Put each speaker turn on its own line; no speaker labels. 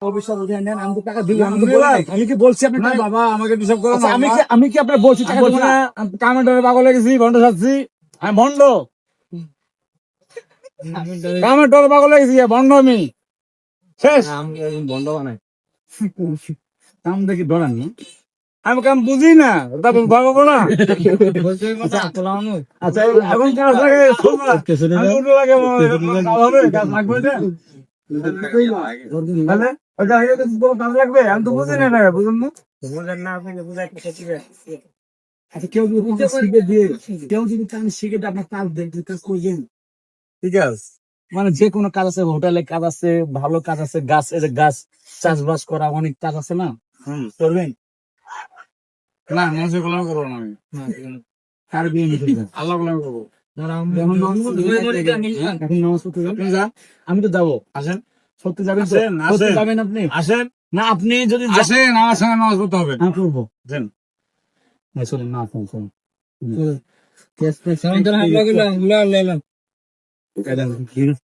অবিশ্বাস উঠিয়ে নেন, আমি তো টাকা দিলাম, আমি কি বলছি আপনি টাকা-
বাবা আমাকে ডিস্টার্ব করো
আচ্ছা,
না।
আমি কি আপনার বলছি টাকা দেবো না?
কামেন্টারে পাগল হয়ে গেছি, ভন্ড খাচ্ছি। আমি ভন্ড, কামেন্টারে পাগল হয়ে গেছি, ভন্ড আমি শেষ।
বন্ধ বানাই কাম দেখি ডরান না।
আমি কাম বুঝি না, তারপর ভাববো না। আচ্ছা এখন কাজ লাগে, আমি উল্টো লাগে, কাজ হবে, কাজ লাগবে না। তাহলে ওইটা হয়ে গেছে, তোমার কাজ লাগবে, আমি তো বুঝি না টাকা, বুঝুন না।
আচ্ছা, কেউ যদি কাজ শিখে দিয়ে, কেউ যদি কাজ শিখে দিয়ে আপনার কাজ দেন, কাজ করবেন?
ঠিক আছে,
মানে যে কোনো কাজ আছে, হোটেলে কাজ আছে, ভালো কাজ আছে, গাছ এই যে গাছ চাষবাস করা অনেক কাজ আছে না, করবেন?
না মানুষের গোলামি করবো না আমি,
কার বিয়ে নিতে চান?
আল্লাহ গোলামি করবো।
এখন নামাজ পড়তে যান।
আপনি যান,
আমি তো যাবো।
আসেন,
সত্যি যাবেন তো?
আসেন,
সত্যি
আসেন।
যাবেন আপনি?
আসেন,
না, আপনি যদি
আসেন, আমার সঙ্গে নামাজ পড়তে হবে।
আমি করবো।
দেন।
না, চলুন, না, চলুন, চলুন।
Sementara hamla gula, gula, gula.
চলুন।